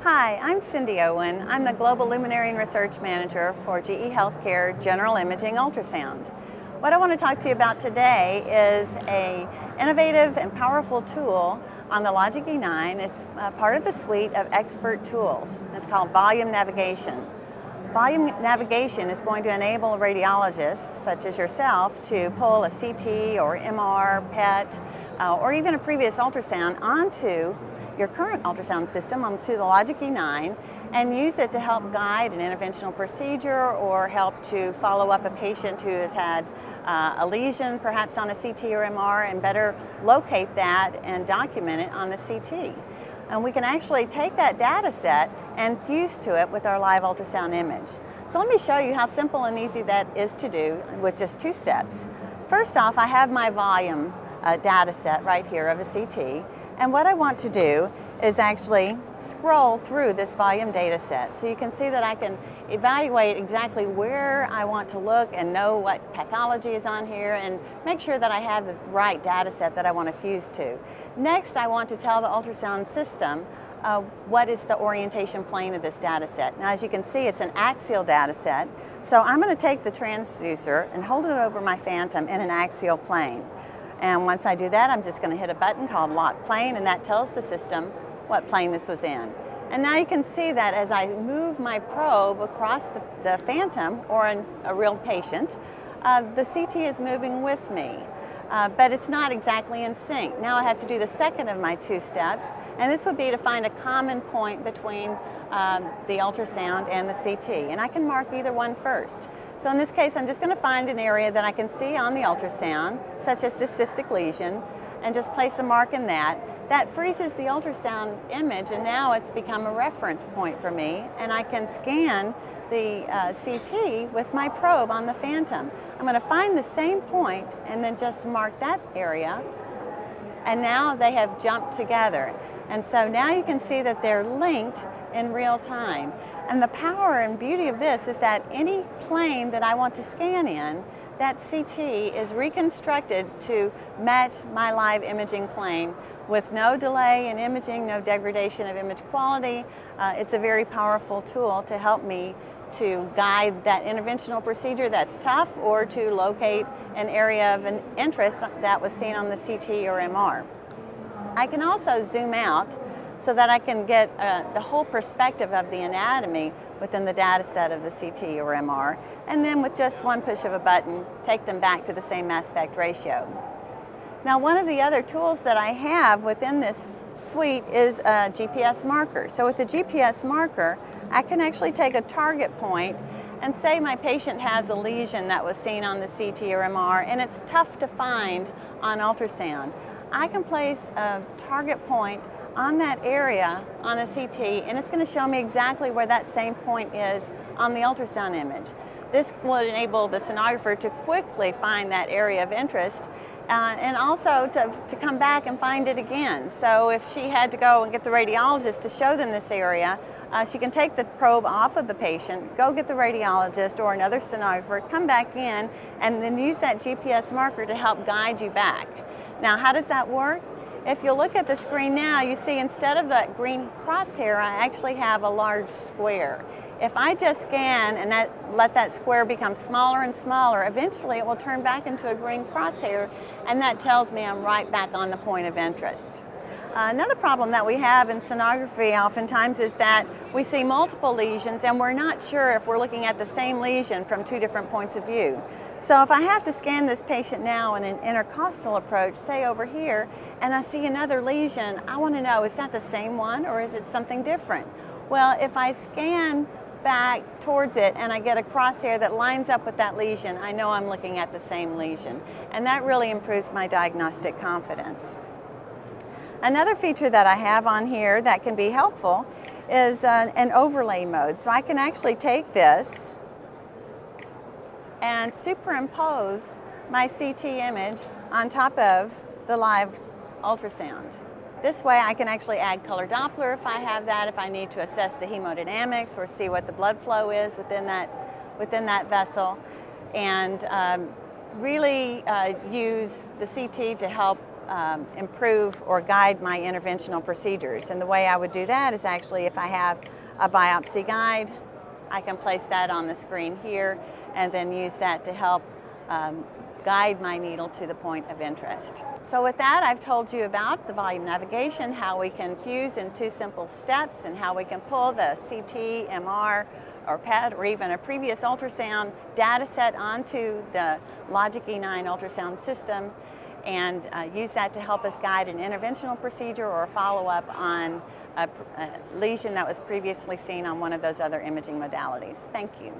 Hi, I'm Cindy Owen. I'm the Global Luminary and Research Manager for GE Healthcare General Imaging Ultrasound. What I want to talk to you about today is an innovative and powerful tool on the LOGIQ E9. It's part of the suite of expert tools. It's called volume navigation. Volume navigation is going to enable radiologists, such as yourself, to pull a CT or MR, PET, or even a previous ultrasound onto your current ultrasound system, onto the LOGIQ E9, and use it to help guide an interventional procedure or help to follow up a patient who has had a lesion, perhaps on a CT or MR, and better locate that and document it on the CT. And we can actually take that data set and fuse to it with our live ultrasound image. So let me show you how simple and easy that is to do with just 2 steps. First off, I have my volume data set right here of a CT. And what I want to do is actually scroll through this volume data set. So you can see that I can evaluate exactly where I want to look and know what pathology is on here and make sure that I have the right data set that I want to fuse to. Next, I want to tell the ultrasound system what is the orientation plane of this data set. Now, as you can see, it's an axial data set. So I'm going to take the transducer and hold it over my phantom in an axial plane. And once I do that, I'm just going to hit a button called Lock Plane, and that tells the system what plane this was in. And now you can see that as I move my probe across the phantom or a real patient, the CT is moving with me. But it's not exactly in sync. Now I have to do the second of my 2 steps, and this would be to find a common point between the ultrasound and the CT. And I can mark either one first. So in this case, I'm just going to find an area that I can see on the ultrasound, such as this cystic lesion, and just place a mark in that. That freezes the ultrasound image, and now it's become a reference point for me, and I can scan the CT with my probe on the phantom. I'm going to find the same point and then just mark that area, and now they have jumped together. And so now you can see that they're linked in real time. And the power and beauty of this is that any plane that I want to scan in, that CT is reconstructed to match my live imaging plane with no delay in imaging, no degradation of image quality. It's a very powerful tool to help me to guide that interventional procedure that's tough, or to locate an area of an interest that was seen on the CT or MR. I can also zoom out so that I can get the whole perspective of the anatomy within the data set of the CT or MR, and then with just one push of a button, take them back to the same aspect ratio. Now, one of the other tools that I have within this suite is a GPS marker. So with the GPS marker, I can actually take a target point and say my patient has a lesion that was seen on the CT or MR, and it's tough to find on ultrasound. I can place a target point on that area on a CT, and it's going to show me exactly where that same point is on the ultrasound image. This will enable the sonographer to quickly find that area of interest, and also to come back and find it again. So if she had to go and get the radiologist to show them this area, she can take the probe off of the patient, go get the radiologist or another sonographer, come back in, and then use that GPS marker to help guide you back. Now, how does that work? If you look at the screen now, you see instead of that green crosshair, I actually have a large square. If I just scan and let that square become smaller and smaller, eventually it will turn back into a green crosshair, and that tells me I'm right back on the point of interest. Another problem that we have in sonography oftentimes is that we see multiple lesions and we're not sure if we're looking at the same lesion from 2 different points of view. So if I have to scan this patient now in an intercostal approach, say over here, and I see another lesion, I want to know, is that the same one or is it something different? Well, if I scan back towards it and I get a crosshair that lines up with that lesion, I know I'm looking at the same lesion. And that really improves my diagnostic confidence. Another feature that I have on here that can be helpful is an overlay mode. So I can actually take this and superimpose my CT image on top of the live ultrasound. This way I can actually add color Doppler if I have that, if I need to assess the hemodynamics or see what the blood flow is within that vessel, and really use the CT to help improve or guide my interventional procedures. And the way I would do that is actually, if I have a biopsy guide, I can place that on the screen here and then use that to help guide my needle to the point of interest. So with that, I've told you about the volume navigation, how we can fuse in 2 simple steps, and how we can pull the CT, MR, or PET, or even a previous ultrasound data set onto the LOGIQ E9 ultrasound system, and use that to help us guide an interventional procedure or a follow-up on a lesion that was previously seen on one of those other imaging modalities. Thank you.